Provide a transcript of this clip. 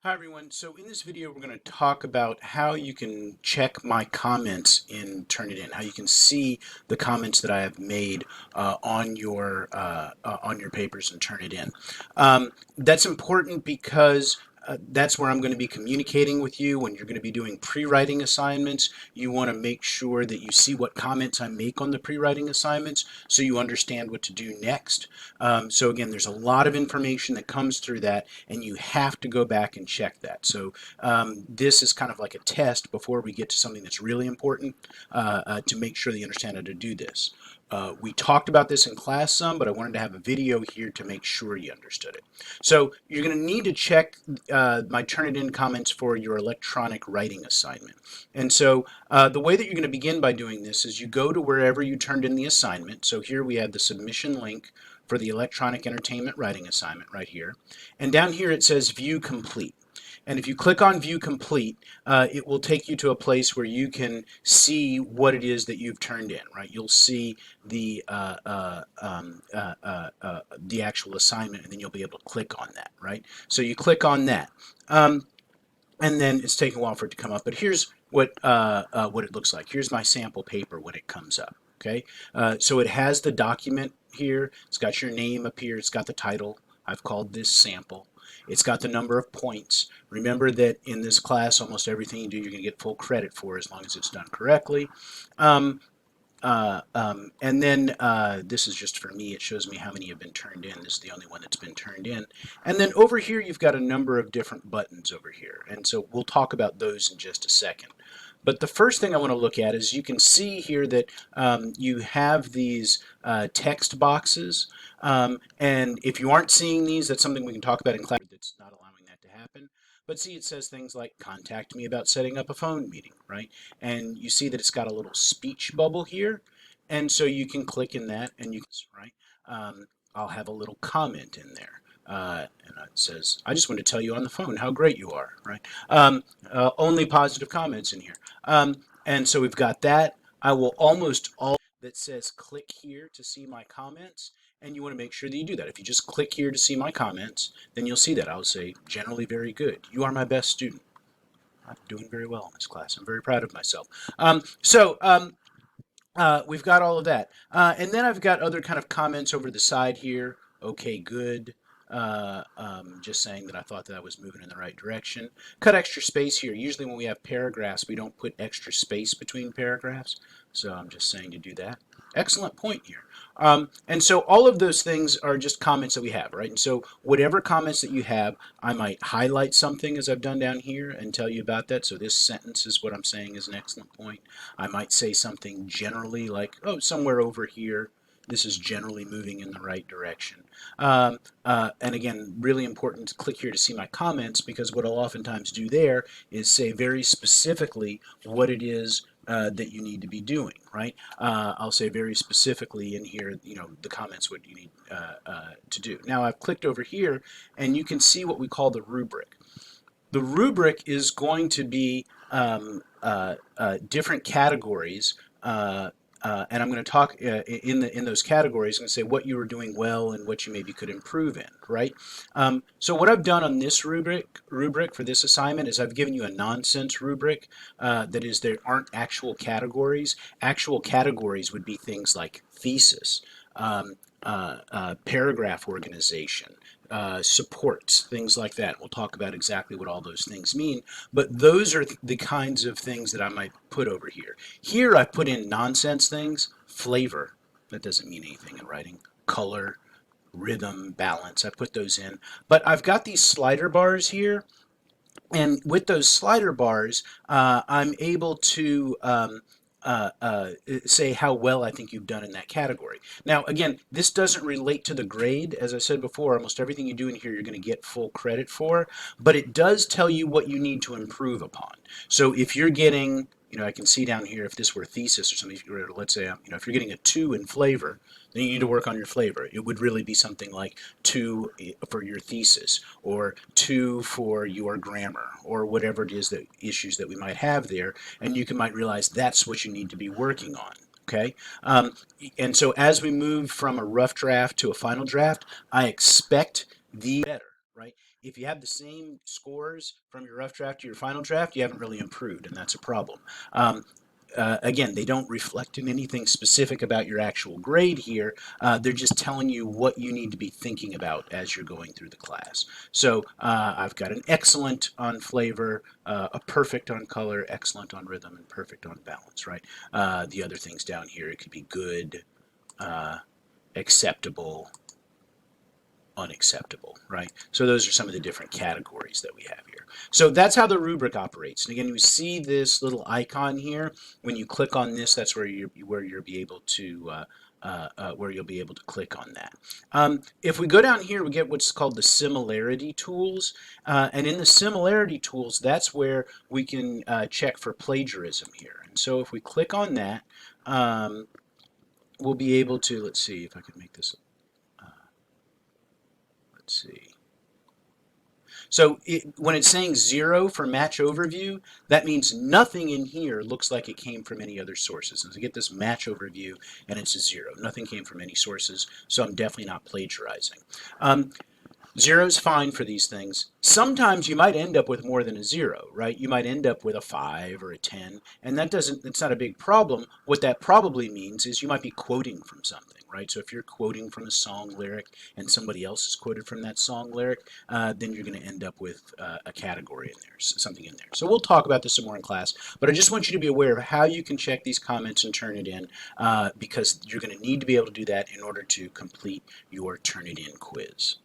Hi everyone. So in this video we're going to talk about how you can check my comments in Turnitin, how you can see the comments that I have made on your papers and Turnitin. That's important because that's where I'm going to be communicating with you when you're going to be doing pre-writing assignments. You want to make sure that you see what comments I make on the pre-writing assignments so you understand what to do next. So again, there's a lot of information that comes through that, and you have to go back and check that. So this is kind of like a test before we get to something that's really important to make sure that you understand how to do this. We talked about this in class some, but I wanted to have a video here to make sure you understood it. So you're going to need to check my Turnitin comments for your electronic writing assignment. And so the way that you're going to begin by doing this is you go to wherever you turned in the assignment. So here we have the submission link for the electronic entertainment writing assignment right here. And down here it says View Complete. And if you click on View Complete, it will take you to a place where you can see what it is that you've turned in, right? You'll see the actual assignment, and then you'll be able to click on that, right? So you click on that. And then it's taking a while for it to come up, but here's what it looks like. Here's my sample paper when it comes up. Okay, so it has the document here. It's got your name up here. It's got the title. I've called this sample. It's got the number of points. Remember that in this class, almost everything you do, you're going to get full credit for as long as it's done correctly. And then this is just for me. It shows me how many have been turned in. This is the only one that's been turned in. And then over here, you've got a number of different buttons over here. And so we'll talk about those in just a second. But the first thing I want to look at is you can see here that you have these text boxes. And if you aren't seeing these, that's something we can talk about in class that's not allowing that to happen. But see, it says things like contact me about setting up a phone meeting, right? And you see that it's got a little speech bubble here. And so you can click in that and you can, right? I'll have a little comment in there. And it says, I just want to tell you on the phone how great you are, right? Only positive comments in here. And so we've got that. I will almost all that says click here to see my comments. And you want to make sure that you do that. If you just click here to see my comments, then you'll see that. I'll say, generally very good. You are my best student. I'm doing very well in this class. I'm very proud of myself. We've got all of that. And then I've got other kind of comments over the side here. Okay, good. Just saying that I thought that I was moving in the right direction. Cut extra space here. Usually when we have paragraphs, we don't put extra space between paragraphs. So I'm just saying to do that. Excellent point here. And so all of those things are just comments that we have, right? And so whatever comments that you have, I might highlight something as I've done down here and tell you about that. So this sentence is what I'm saying is an excellent point. I might say something generally like, oh, somewhere over here, this is generally moving in the right direction. And again, really important to click here to see my comments, because what I'll oftentimes do there is say very specifically what it is that you need to be doing, right? I'll say very specifically in here, the comments what you need to do. Now I've clicked over here and you can see what we call the rubric. The rubric is going to be different categories, and I'm going to talk in those categories. I'm going to say what you were doing well and what you maybe could improve in, right? So what I've done on this rubric for this assignment is I've given you a nonsense rubric. That is, there aren't actual categories. Actual categories would be things like thesis, paragraph organization, supports, things like that. We'll talk about exactly what all those things mean, but those are the kinds of things that I might put over here. Here I put in nonsense things, flavor, that doesn't mean anything in writing, color, rhythm, balance, I put those in. But I've got these slider bars here, and with those slider bars, I'm able to say how well I think you've done in that category. Now, again, this doesn't relate to the grade. As I said before, almost everything you do in here you're going to get full credit for, but it does tell you what you need to improve upon. So if you're getting, I can see down here if this were thesis or something, let's say, if you're getting a 2 in flavor, then you need to work on your flavor. It would really be something like 2 for your thesis, or 2 for your grammar, or whatever it is, that issues that we might have there, and you might realize that's what you need to be working on. Okay, and so as we move from a rough draft to a final draft, I expect the better, right? If you have the same scores from your rough draft to your final draft, you haven't really improved, and that's a problem. Again, they don't reflect in anything specific about your actual grade here. They're just telling you what you need to be thinking about as you're going through the class. So I've got an excellent on flavor, a perfect on color, excellent on rhythm, and perfect on balance, right? The other things down here, it could be good, acceptable, unacceptable, right? So those are some of the different categories that we have here. So that's how the rubric operates. And again, you see this little icon here. When you click on this, that's where you'll be able to click on that. If we go down here, we get what's called the Similarity Tools. And in the Similarity Tools, that's where we can check for plagiarism here. And so if we click on that, we'll be able to, let's see if I can make this, let's see. So when it's saying 0 for match overview, that means nothing in here looks like it came from any other sources. And so get this match overview, and it's a 0. Nothing came from any sources, so I'm definitely not plagiarizing. 0 is fine for these things. Sometimes you might end up with more than a 0, right? You might end up with a 5 or a 10, and it's not a big problem. What that probably means is you might be quoting from something, right? So if you're quoting from a song lyric and somebody else is quoted from that song lyric, then you're going to end up with a category in there, something in there. So we'll talk about this some more in class, but I just want you to be aware of how you can check these comments and Turnitin, because you're going to need to be able to do that in order to complete your Turnitin quiz.